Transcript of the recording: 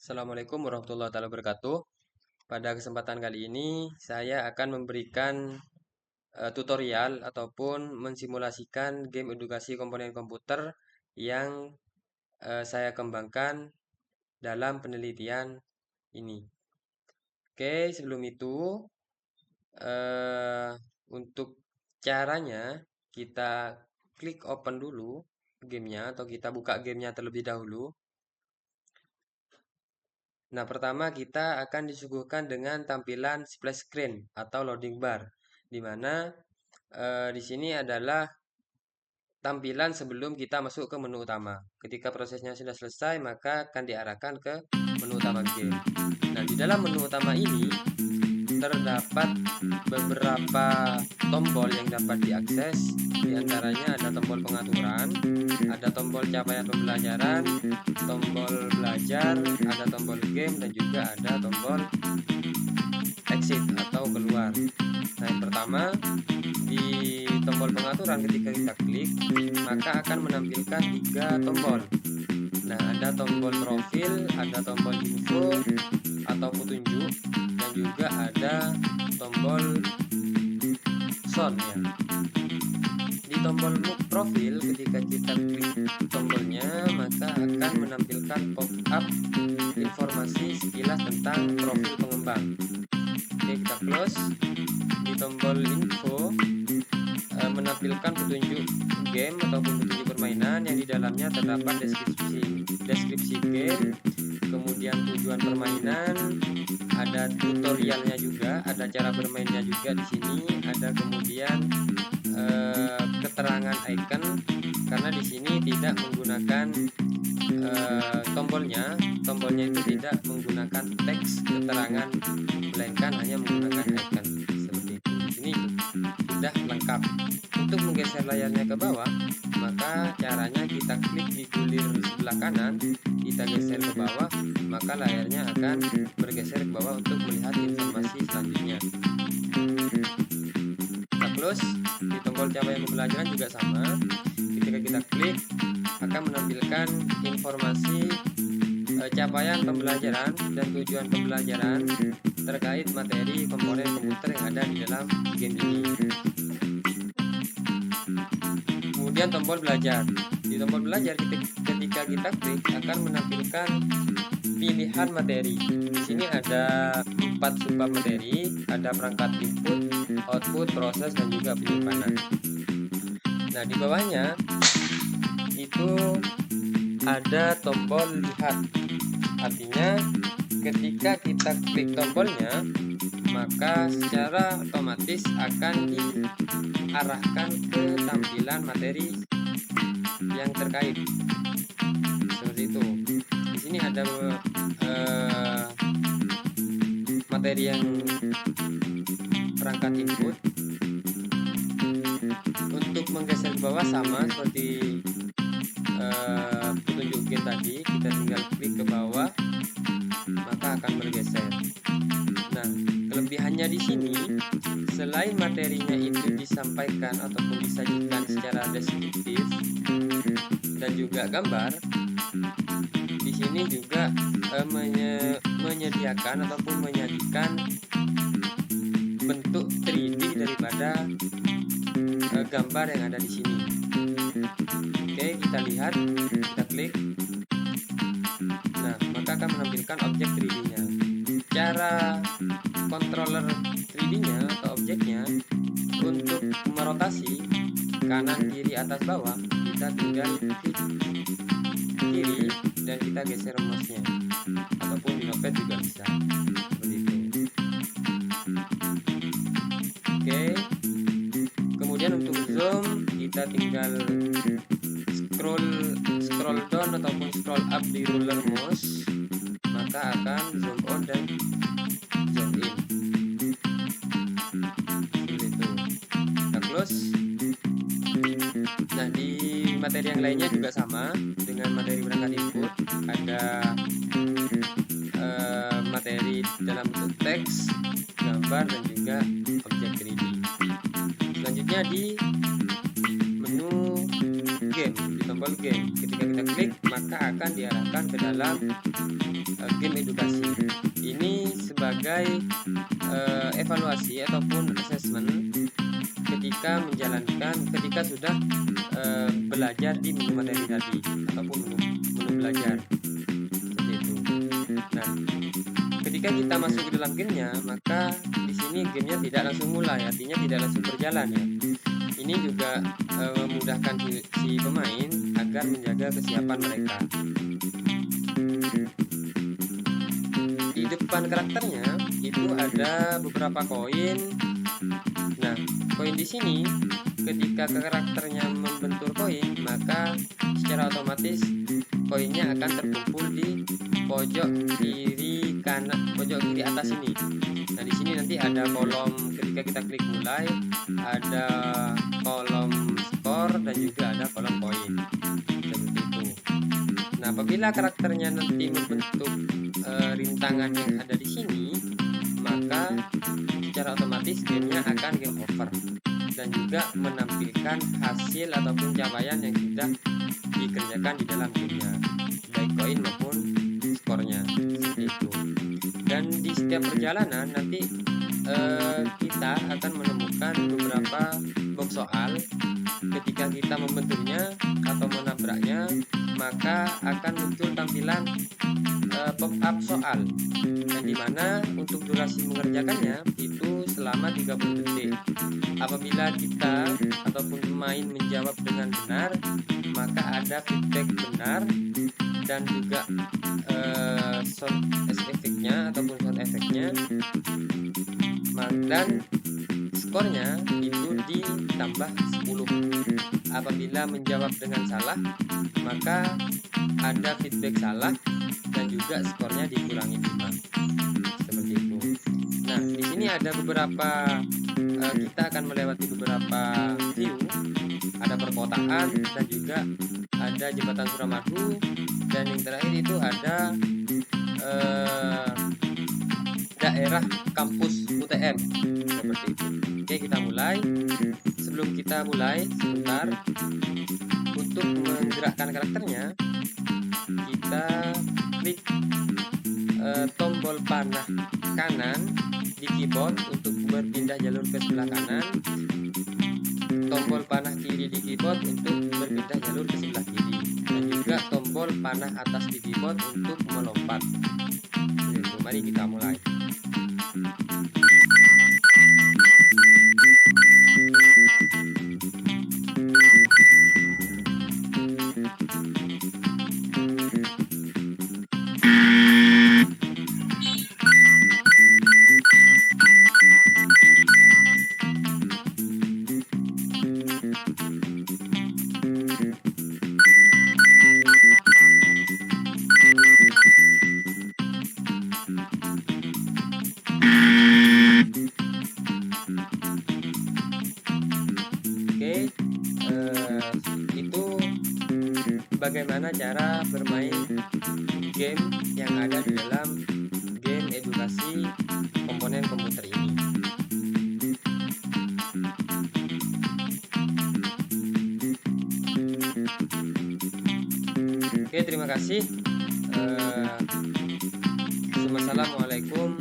Assalamualaikum warahmatullahi wabarakatuh. Pada kesempatan kali ini, saya akan memberikan tutorial ataupun mensimulasikan game edukasi komponen komputer yang saya kembangkan dalam penelitian ini. Oke, sebelum itu, eh, untuk caranya, kita klik open dulu gamenya atau kita buka gamenya terlebih dahulu. Nah, pertama kita akan disuguhkan dengan tampilan splash screen atau loading bar, di mana di sini adalah tampilan sebelum kita masuk ke menu utama. Ketika prosesnya sudah selesai, maka akan diarahkan ke menu utama game. Nah, di dalam menu utama ini terdapat beberapa tombol yang dapat diakses. Di antaranya ada tombol pengaturan, ada tombol capaian pembelajaran, tombol belajar, ada tombol game, dan juga ada tombol exit atau keluar. Nah, yang pertama di tombol pengaturan ketika kita klik, maka akan menampilkan 3 tombol. Nah, ada tombol profil, ada tombol info atau petunjuk, dan juga ada tombol sound ya. Di tombol profil ketika kita klik tombolnya, maka akan menampilkan pop-up informasi sekilas tentang profil pengembang. Oke, kita close. Di tombol info menampilkan petunjuk game ataupun petunjuk permainan yang di dalamnya terdapat deskripsi game, kemudian tujuan permainan, ada tutorialnya juga, ada cara bermainnya juga di sini, ada kemudian keterangan icon karena di sini tidak menggunakan tombolnya itu tidak menggunakan teks keterangan, melainkan hanya menggunakan icon seperti itu. Di sini sudah lengkap. Untuk menggeser layarnya ke bawah, maka caranya kita klik di gulir sebelah kanan, kita geser ke bawah, maka layarnya akan bergeser ke bawah untuk melihat informasi selanjutnya. Kita close. Di tombol capaian pembelajaran juga sama. Ketika kita klik, akan menampilkan informasi capaian pembelajaran dan tujuan pembelajaran terkait materi komponen komputer yang ada di dalam game ini. Kemudian tombol belajar. Di tombol belajar ketika kita klik akan menampilkan pilihan materi. Di sini ada 4 subbab materi, ada perangkat input, output, proses, dan juga penyimpanan. Nah, di bawahnya itu ada tombol lihat. Artinya ketika kita klik tombolnya, maka secara otomatis akan diarahkan ke tampilan materi yang terkait. Seperti itu. Di sini ada materi yang perangkat input. Untuk menggeser ke bawah sama seperti petunjuk game tadi, kita tinggal klik ke bawah maka akan bergeser. Nah, kelebihannya di sini selain materinya itu disampaikan ataupun disajikan secara deskriptif dan juga gambar, di sini juga menyediakan ataupun menyajikan bentuk 3D daripada gambar yang ada di sini. Oke, kita lihat, kita klik. Nah, maka akan menampilkan objek 3D-nya. Cara controller 3D-nya atau objeknya untuk merotasi kanan, kiri, atas, bawah, kita tinggal klik kiri dan kita geser mouse-nya, ataupun di notepad juga bisa. Seperti itu. Oke. Kemudian untuk zoom, kita tinggal scroll down ataupun scroll up di ruler mouse, maka akan zoom on dan zoom in. Seperti itu. Kita close. Nah, di materi yang lainnya juga sama dengan materi perangkat input, ada materi dalam bentuk teks, gambar, dan juga objek 3D. Selanjutnya di menu game, di tombol game. Ketika kita klik, maka akan diarahkan ke dalam game edukasi. Ini sebagai evaluasi ataupun assessment ketika sudah belajar di menu materi tadi ataupun menu belajar seperti itu. Nah, ketika kita masuk ke dalam gamenya, maka di sini gamenya tidak langsung mulai, artinya tidak langsung berjalan ya. Ini juga memudahkan si pemain agar menjaga kesiapan mereka. Di depan karakternya itu ada beberapa koin. Nah, koin di sini ketika karakternya membentur koin, maka secara otomatis koinnya akan terkumpul di pojok kiri kanan, pojok kiri atas ini. Nah, di sini nanti ada kolom, ketika kita klik mulai, ada kolom skor dan juga ada kolom koin. Seperti itu. Nah, apabila karakternya nanti membentuk rintangan yang ada di sini, maka secara otomatis gamenya akan game over dan juga menampilkan hasil ataupun capaian yang sudah dikerjakan di dalam gamenya, baik koin maupun skornya, seperti itu. Dan di setiap perjalanan nanti kita akan menemukan beberapa box soal. Ketika kita membenturnya atau menabraknya, maka akan muncul tampilan pop-up soal, dan dimana untuk durasi mengerjakannya itu selama 30 detik. Apabila kita ataupun pemain menjawab dengan benar, maka ada feedback benar dan juga sound efeknya ataupun sound efeknya, dan skornya itu ditambah 10. Apabila menjawab dengan salah, maka ada feedback salah dan juga skornya dikurangi 5. Seperti itu. Nah, di sini ada beberapa kita akan melewati beberapa view. Ada perkotaan dan juga ada jembatan Suramadu, dan yang terakhir itu ada daerah kampus UTM. Seperti itu. Oke, kita mulai. Sebelum kita mulai, sebentar, untuk menggerakkan karakternya kita klik tombol panah kanan di keyboard untuk berpindah jalur ke sebelah kanan, tombol panah kiri di keyboard untuk berpindah jalur ke sebelah kiri, dan juga tombol panah atas di keyboard untuk melompat. Jadi, mari kita mulai. Itu bagaimana cara bermain game yang ada di dalam game edukasi komponen komputer ini. Oke, terima kasih. Assalamualaikum